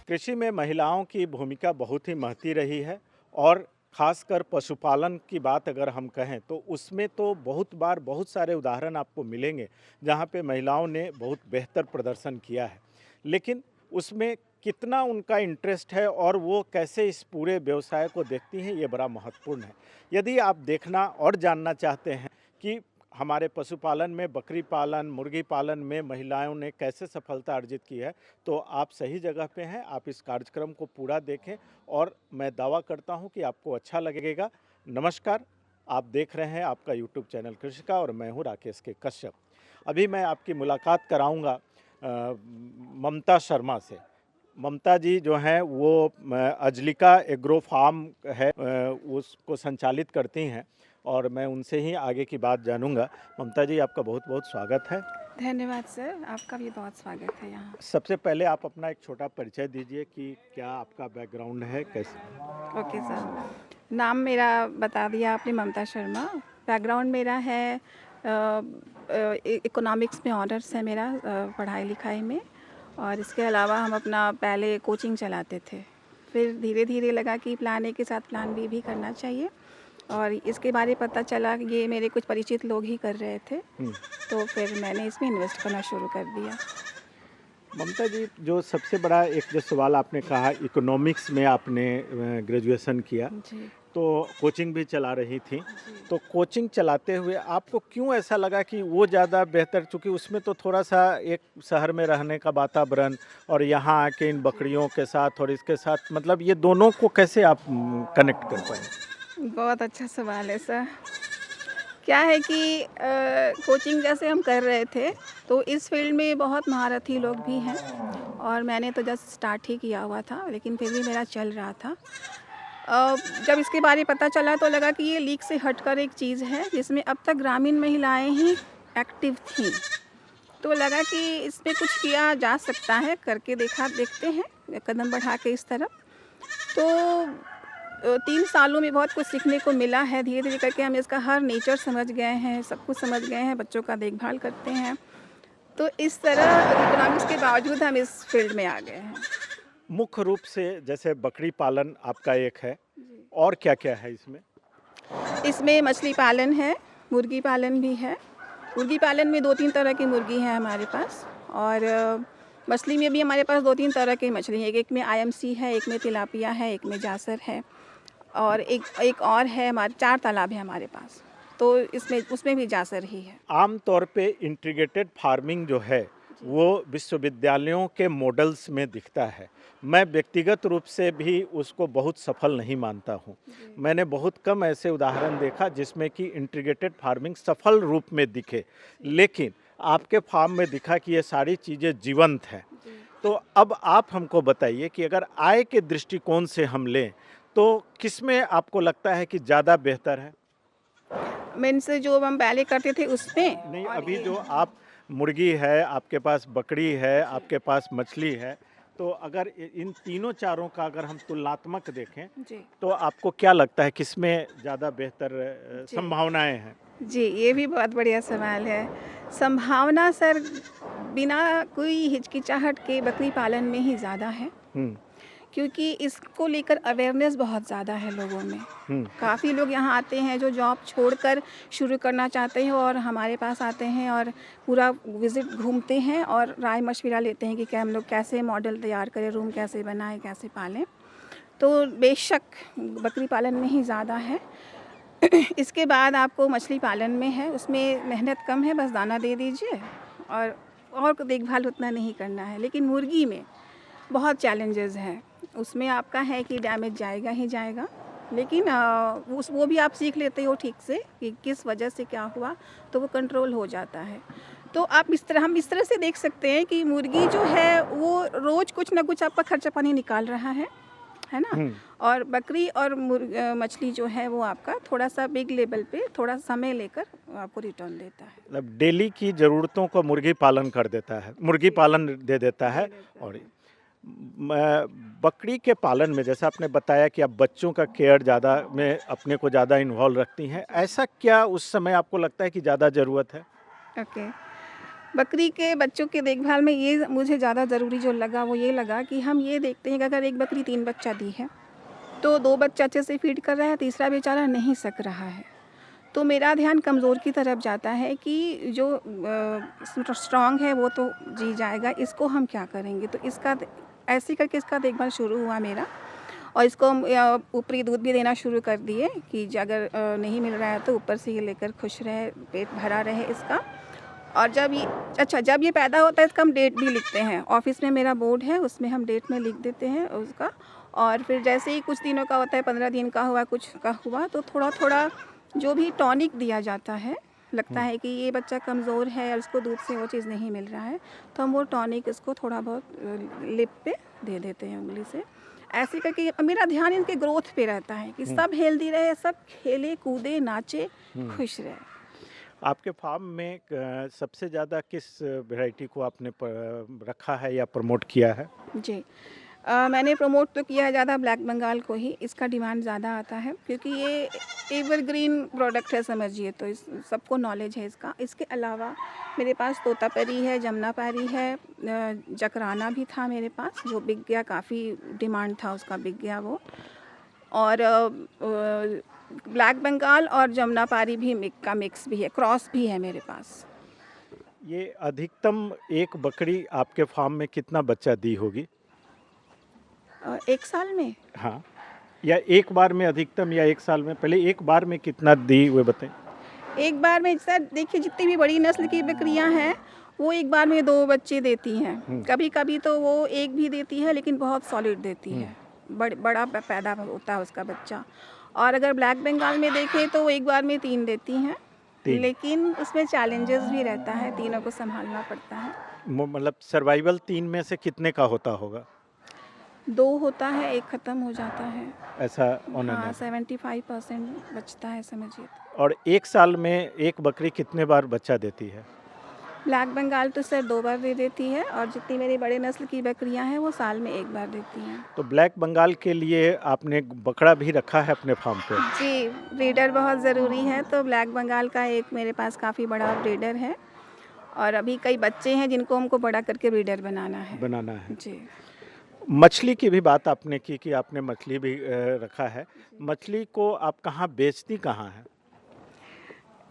कृषि में महिलाओं की भूमिका बहुत ही महती रही है और खासकर पशुपालन की बात अगर हम कहें तो उसमें तो बहुत बार बहुत सारे उदाहरण आपको मिलेंगे जहाँ पे महिलाओं ने बहुत बेहतर प्रदर्शन किया है। लेकिन उसमें कितना उनका इंटरेस्ट है और वो कैसे इस पूरे व्यवसाय को देखती हैं, ये बड़ा महत्वपूर्ण है। यदि आप देखना और जानना चाहते हैं कि हमारे पशुपालन में, बकरी पालन, मुर्गी पालन में महिलाओं ने कैसे सफलता अर्जित की है, तो आप सही जगह पे हैं। आप इस कार्यक्रम को पूरा देखें और मैं दावा करता हूं कि आपको अच्छा लगेगा। नमस्कार, आप देख रहे हैं आपका यूट्यूब चैनल कृषि का और मैं हूं राकेश के कश्यप। अभी मैं आपकी मुलाकात कराऊंगा ममता शर्मा से। ममता जी जो हैं वो अजलिका एग्रो फार्म है, उसको संचालित करती हैं और मैं उनसे ही आगे की बात जानूंगा। ममता जी, आपका बहुत बहुत स्वागत है। धन्यवाद सर, आपका भी बहुत स्वागत है यहाँ। सबसे पहले आप अपना एक छोटा परिचय दीजिए कि क्या आपका बैकग्राउंड है, कैसे। ओके सर, नाम मेरा बता दिया आपने, ममता शर्मा। बैकग्राउंड मेरा है इकोनॉमिक्स में ऑनर्स है मेरा, पढ़ाई लिखाई में। और इसके अलावा हम अपना पहले कोचिंग चलाते थे, फिर धीरे धीरे लगा कि प्लान ए के साथ प्लान बी भी करना चाहिए और इसके बारे पता चला कि ये मेरे कुछ परिचित लोग ही कर रहे थे, तो फिर मैंने इसमें इन्वेस्ट करना शुरू कर दिया। ममता जी, जो सबसे बड़ा एक जो सवाल आपने कहा, इकोनॉमिक्स में आपने ग्रेजुएशन किया, जी तो कोचिंग भी चला रही थी, जी तो कोचिंग चलाते हुए आपको क्यों ऐसा लगा कि वो ज़्यादा बेहतर, चूँकि उसमें तो थोड़ा सा एक शहर में रहने का वातावरण और यहाँ आके इन बकरियों के साथ और इसके साथ, मतलब ये दोनों को कैसे आप कनेक्ट कर पाए? बहुत अच्छा सवाल है सर। क्या है कि कोचिंग जैसे हम कर रहे थे तो इस फील्ड में बहुत महारथी लोग भी हैं और मैंने तो जस्ट स्टार्ट ही किया हुआ था, लेकिन फिर भी मेरा चल रहा था। जब इसके बारे में पता चला तो लगा कि ये लीग से हटकर एक चीज़ है जिसमें अब तक ग्रामीण महिलाएं ही एक्टिव थीं, तो लगा कि इसमें कुछ किया जा सकता है, करके देखते हैं कदम बढ़ा के इस तरफ। तो 3 सालों में बहुत कुछ सीखने को मिला है। धीरे-धीरे करके हम इसका हर नेचर समझ गए हैं, सब कुछ समझ गए हैं, बच्चों का देखभाल करते हैं। तो इस तरह इकोनॉमिक्स के बावजूद हम इस फील्ड में आ गए हैं। मुख्य रूप से जैसे बकरी पालन आपका एक है, जी। और क्या-क्या है इसमें? इसमें मछली पालन है, मुर्गी पालन भी है। मुर्गी पालन में 2-3 तरह की मुर्गी हैं हमारे पास और मछली में भी हमारे पास 2-3 तरह की मछली है। एक में आईएमसी है, एक में तिलापिया है, एक में जासर है और एक और है, हमारे 4 तालाब हैं हमारे पास। तो इसमें उसमें भी जासर ही है। आम तौर पे इंटीग्रेटेड फार्मिंग जो है वो विश्वविद्यालयों के मॉडल्स में दिखता है। मैं व्यक्तिगत रूप से भी उसको बहुत सफल नहीं मानता हूँ। मैंने बहुत कम ऐसे उदाहरण देखा जिसमें कि इंटीग्रेटेड फार्मिंग सफल रूप में दिखे, लेकिन आपके फार्म में दिखा कि ये सारी चीज़ें जीवंत हैं। तो अब आप हमको बताइए कि अगर आय के दृष्टिकोण से हम लें तो किसमें आपको लगता है कि ज़्यादा बेहतर है? मीन्स जो हम पहले करते थे उसमें नहीं, और अभी ये जो आप मुर्गी है, आपके पास बकरी है, आपके पास मछली है, तो अगर इन तीनों चारों का अगर हम तुलनात्मक देखें, जी तो आपको क्या लगता है किसमें ज़्यादा बेहतर जी संभावनाएं हैं? जी, ये भी बहुत बढ़िया सवाल है। संभावना सर बिना कोई हिचकिचाहट के बकरी पालन में ही ज़्यादा है, हुँ, क्योंकि इसको लेकर अवेयरनेस बहुत ज़्यादा है लोगों में। हुँ, काफ़ी लोग यहाँ आते हैं जो जॉब छोड़कर शुरू करना चाहते हैं और हमारे पास आते हैं और पूरा विज़िट घूमते हैं और राय मशविरा लेते हैं कि क्या हम लोग कैसे मॉडल तैयार करें, रूम कैसे बनाएँ, कैसे पालें। तो बेशक बकरी पालन में ही ज़्यादा है। इसके बाद आपको मछली पालन में है, उसमें मेहनत कम है, बस दाना दे दीजिए और देखभाल उतना नहीं करना है। लेकिन मुर्गी में बहुत चैलेंजेस हैं, उसमें आपका है कि डैमेज जाएगा ही जाएगा, लेकिन वो भी आप सीख लेते हो ठीक से कि किस वजह से क्या हुआ, तो वो कंट्रोल हो जाता है। तो हम इस तरह से देख सकते हैं कि मुर्गी जो है वो रोज़ कुछ ना कुछ आपका खर्चा पानी निकाल रहा है ना? हुँ। और बकरी और मछली जो है वो आपका थोड़ा-सा बिग लेवल पे थोड़ा समय लेकर आपको रिटर्न देता है। मतलब डेली की ज़रूरतों को मुर्गी पालन कर देता है, मुर्गी पालन दे देता है। दे देता और है। बकरी के पालन में जैसा आपने बताया कि आप बच्चों का केयर ज़्यादा में अपने को ज़्यादा इन्वॉल्व रखती हैं, ऐसा क्या उस समय आपको लगता है कि ज़्यादा ज़रूरत है? ओके। बकरी के बच्चों के देखभाल में ये मुझे ज़्यादा ज़रूरी जो लगा वो ये लगा कि हम ये देखते हैं कि अगर एक बकरी 3 बच्चा दी है, तो 2 बच्चा अच्छे से फ़ीड कर रहा है, तीसरा बेचारा नहीं सक रहा है। तो मेरा ध्यान कमज़ोर की तरफ जाता है कि जो स्ट्रॉन्ग है वो तो जी जाएगा, इसको हम क्या करेंगे? तो इसका ऐसे करके इसका देखभाल शुरू हुआ मेरा, और इसको हम ऊपरी दूध भी देना शुरू कर दिए कि अगर नहीं मिल रहा है तो ऊपर से ये लेकर खुश रहे, पेट भरा रहे इसका। और जब ये पैदा होता है इसका हम डेट भी लिखते हैं। ऑफ़िस में मेरा बोर्ड है, उसमें हम डेट में लिख देते हैं उसका। और फिर जैसे ही कुछ दिनों का होता है, 15 दिन का हुआ, कुछ का हुआ, तो थोड़ा-थोड़ा जो भी टॉनिक दिया जाता है, लगता है कि ये बच्चा कमज़ोर है और इसको दूध से वो चीज़ नहीं मिल रहा है, तो हम वो टॉनिक इसको थोड़ा बहुत लिप पे दे देते हैं उंगली से। ऐसे करके मेरा ध्यान इनके ग्रोथ पे रहता है कि सब हेल्दी रहे, सब खेले कूदे नाचे खुश रहे। आपके फार्म में सबसे ज़्यादा किस वैरायटी को आपने रखा है या प्रमोट किया है? जी, मैंने प्रमोट तो किया है ज़्यादा ब्लैक बंगाल को ही। इसका डिमांड ज़्यादा आता है क्योंकि ये एवरग्रीन प्रोडक्ट है समझिए, तो इस सबको नॉलेज है इसका। इसके अलावा मेरे पास तोतापरी है, जमुनापारी है, जकराना भी था मेरे पास जो बिक गया, काफ़ी डिमांड था उसका, बिक गया वो। और ब्लैक बंगाल और जमुनापारी भी मिक्स भी है, क्रॉस भी है मेरे पास। ये अधिकतम एक बकरी आपके फार्म में कितना बच्चा दी होगी? 1 साल में? हाँ, या एक बार में अधिकतम, या एक साल में? पहले एक बार में कितना दी हुए बताएं। एक बार में सर देखिए, जितनी भी बड़ी नस्ल की बकरियां हैं वो एक बार में 2 बच्चे देती हैं। कभी कभी तो वो एक भी देती है, लेकिन बहुत सॉलिड देती है, बड़ा पैदा होता है उसका बच्चा। और अगर ब्लैक बंगाल में देखें तो वो एक बार में 3 देती हैं, लेकिन उसमें चैलेंजेस भी रहता है, तीनों को संभालना पड़ता है। मतलब सर्वाइवल 3 में से कितने का होता होगा? 2 होता है, 1 ख़त्म हो जाता है। ऐसा ऑन एन हाँ, एवरेज। 75% बचता है समझिए। और एक साल में एक बकरी कितने बार बच्चा देती है? ब्लैक बंगाल तो सर 2 बार दे देती है, और जितनी मेरी बड़े नस्ल की बकरियां हैं वो साल में 1 बार देती हैं। तो ब्लैक बंगाल के लिए आपने बकरा भी रखा है अपने फार्म पे? जी, ब्रीडर बहुत ज़रूरी है, तो ब्लैक बंगाल का एक मेरे पास काफ़ी बड़ा ब्रीडर है, और अभी कई बच्चे हैं जिनको हमको बड़ा करके ब्रीडर बनाना है। जी। मछली की भी बात आपने की कि आपने मछली भी रखा है। मछली को आप कहाँ बेचती कहाँ हैं?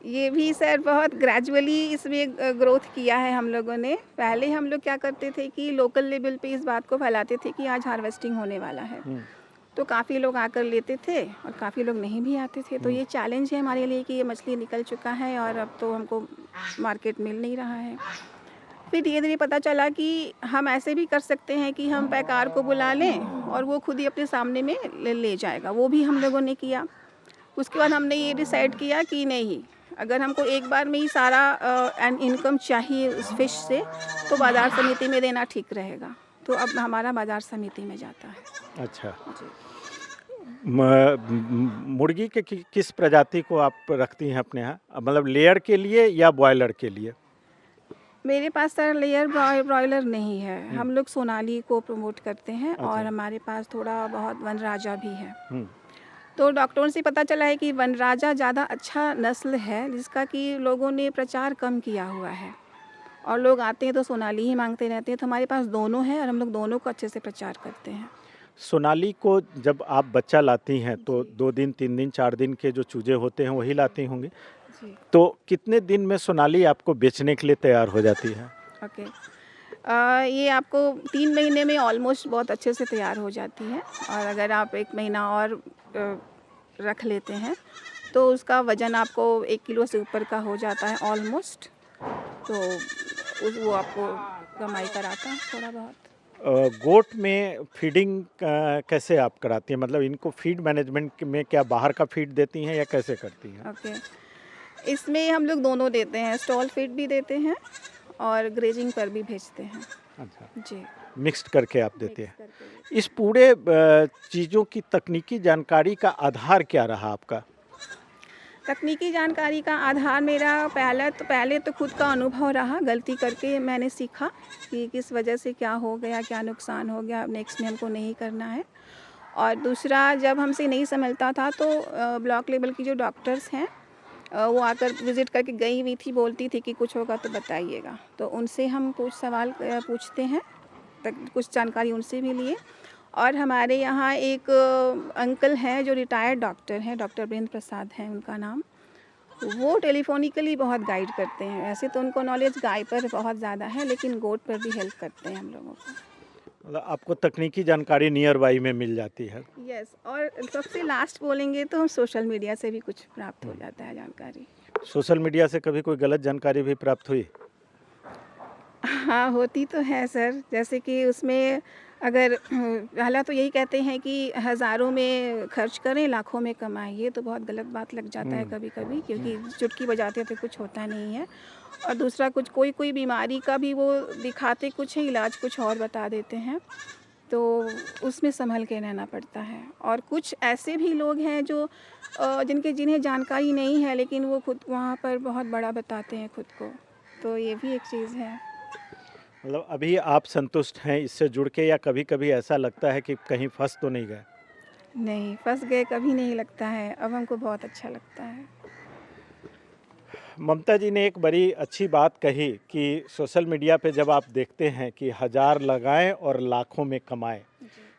ये भी सर बहुत ग्रेजुअली इसमें ग्रोथ किया है हम लोगों ने। पहले हम लोग क्या करते थे कि लोकल लेवल पे इस बात को फैलाते थे कि आज हार्वेस्टिंग होने वाला है, तो काफ़ी लोग आकर लेते थे और काफ़ी लोग नहीं भी आते थे। तो ये चैलेंज है हमारे लिए कि ये मछली निकल चुका है और अब तो हमको मार्केट मिल नहीं रहा है। फिर धीरे-धीरे पता चला कि हम ऐसे भी कर सकते हैं कि हम पैकार को बुला लें और वो खुद ही अपने सामने में ले जाएगा। वो भी हम लोगों ने किया। उसके बाद हमने ये डिसाइड किया कि नहीं, अगर हमको एक बार में ही सारा इनकम चाहिए उस फिश से, तो बाज़ार समिति में देना ठीक रहेगा। तो अब हमारा बाज़ार समिति में जाता है। अच्छा। जी। मुर्गी के किस प्रजाति को आप रखती हैं अपने यहाँ? मतलब लेयर के लिए या बॉयलर के लिए? मेरे पास सर लेयर ब्रॉयलर नहीं है। हम लोग सोनाली को प्रमोट करते हैं, और हमारे पास थोड़ा बहुत वनराजा भी है। तो डॉक्टरों से पता चला है कि वनराजा ज़्यादा अच्छा नस्ल है, जिसका कि लोगों ने प्रचार कम किया हुआ है, और लोग आते हैं तो सोनाली ही मांगते रहते हैं। तो हमारे पास दोनों हैं और हम लोग दोनों को अच्छे से प्रचार करते हैं। सोनाली को जब आप बच्चा लाती हैं तो 2 दिन, 3 दिन, 4 दिन के जो चूजे होते हैं वही लाती होंगी। जी। तो कितने दिन में सोनाली आपको बेचने के लिए तैयार हो जाती है? ओके। ये आपको 3 महीने में ऑलमोस्ट बहुत अच्छे से तैयार हो जाती है, और अगर आप 1 महीना और रख लेते हैं तो उसका वज़न आपको 1 किलो से ऊपर का हो जाता है ऑलमोस्ट। तो वो आपको कमाई कराता है थोड़ा बहुत। गोट में फीडिंग कैसे आप कराती हैं? मतलब इनको फीड मैनेजमेंट में क्या बाहर का फीड देती हैं या कैसे करती हैं? ओके, इसमें हम लोग दोनों देते हैं, स्टॉल फीड भी देते हैं और ग्रेजिंग पर भी भेजते हैं। अच्छा, जी। मिक्स्ड करके आप देते हैं। करके। इस पूरे चीज़ों की तकनीकी जानकारी का आधार क्या रहा आपका? तकनीकी जानकारी का आधार मेरा पहले तो खुद का अनुभव रहा। गलती करके मैंने सीखा कि किस वजह से क्या हो गया, क्या नुकसान हो गया, नेक्स्ट में हमको नहीं करना है। और दूसरा, जब हमसे नहीं संभलता था तो ब्लॉक लेवल की जो डॉक्टर्स हैं वो आकर विज़िट करके गई हुई थी, बोलती थी कि कुछ होगा तो बताइएगा। तो उनसे हम कुछ सवाल पूछते हैं, तक कुछ जानकारी उनसे भी लिए। और हमारे यहाँ एक अंकल हैं जो रिटायर्ड डॉक्टर हैं, डॉक्टर वीरेंद्र प्रसाद हैं उनका नाम। वो टेलीफ़ोनिकली बहुत गाइड करते हैं। वैसे तो उनको नॉलेज गाय पर बहुत ज़्यादा है, लेकिन गोट पर भी हेल्प करते हैं हम लोगों को। मतलब आपको तकनीकी जानकारी नियर बाई में मिल जाती है। यस, और सबसे लास्ट बोलेंगे तो हम सोशल मीडिया से भी कुछ प्राप्त हो जाता है जानकारी। सोशल मीडिया से कभी कोई गलत जानकारी भी प्राप्त हुई? हाँ, होती तो है सर, जैसे कि उसमें अगर पहला तो यही कहते हैं कि हज़ारों में खर्च करें, लाखों में कमाइए, तो बहुत गलत बात लग जाता है कभी-कभी, क्योंकि चुटकी बजाते तो कुछ होता नहीं है। और दूसरा कुछ कोई बीमारी का भी वो दिखाते कुछ है, इलाज कुछ और बता देते हैं, तो उसमें सँभल के रहना पड़ता है। और कुछ ऐसे भी लोग हैं जो जिन्हें जानकारी नहीं है, लेकिन वो खुद वहाँ पर बहुत बड़ा बताते हैं खुद को, तो ये भी एक चीज़ है। मतलब अभी आप संतुष्ट हैं इससे जुड़ के, या कभी-कभी ऐसा लगता है कि कहीं फँस तो नहीं गए? नहीं, फँस गए कभी नहीं लगता है, अब हमको बहुत अच्छा लगता है। ममता जी ने एक बड़ी अच्छी बात कही कि सोशल मीडिया पे जब आप देखते हैं कि हज़ार लगाएं और लाखों में कमाएं,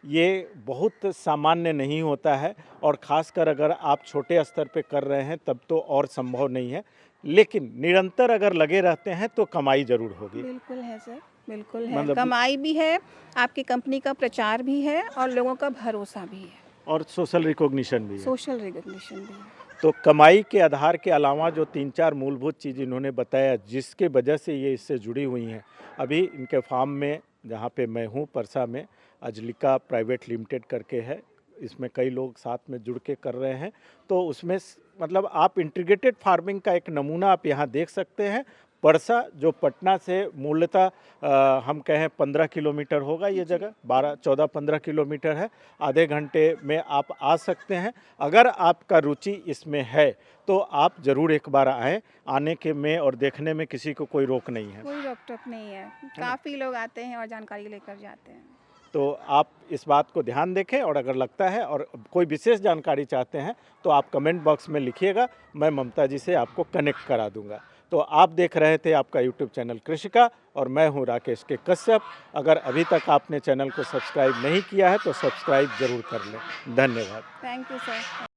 ये बहुत सामान्य नहीं होता है। और ख़ासकर अगर आप छोटे स्तर पे कर रहे हैं तब तो और संभव नहीं है, लेकिन निरंतर अगर लगे रहते हैं तो कमाई ज़रूर होगी। बिल्कुल है सर, बिल्कुल है। मतलब कमाई भी है, आपकी कंपनी का प्रचार भी है और लोगों का भरोसा भी है, और सोशल रिकॉग्निशन भी है। सोशल रिकॉग्निशन भी है। तो कमाई के आधार के अलावा जो 3-4 मूलभूत चीज़ इन्होंने बताया जिसके वजह से ये इससे जुड़ी हुई हैं। अभी इनके फार्म में, जहाँ पे मैं हूँ परसा में, अजलिका प्राइवेट लिमिटेड करके है, इसमें कई लोग साथ में जुड़ के कर रहे हैं। तो उसमें मतलब आप इंटीग्रेटेड फार्मिंग का एक नमूना आप यहाँ देख सकते हैं। परसा जो पटना से मूलतः हम कहें 15 किलोमीटर होगा, ये जगह 14-15 किलोमीटर है। आधे घंटे में आप आ सकते हैं। अगर आपका रुचि इसमें है तो आप ज़रूर एक बार आएँ। आने के में और देखने में किसी को कोई रोक नहीं है। कोई रोक-टोक नहीं है, काफ़ी लोग आते हैं और जानकारी लेकर जाते हैं। तो आप इस बात को ध्यान देखें, और अगर लगता है और कोई विशेष जानकारी चाहते हैं तो आप कमेंट बॉक्स में लिखिएगा, मैं ममता जी से आपको कनेक्ट करा दूंगा। तो आप देख रहे थे आपका यूट्यूब चैनल कृषि का, और मैं हूं राकेश के कश्यप। अगर अभी तक आपने चैनल को सब्सक्राइब नहीं किया है तो सब्सक्राइब ज़रूर कर लें। धन्यवाद। Thank you sir.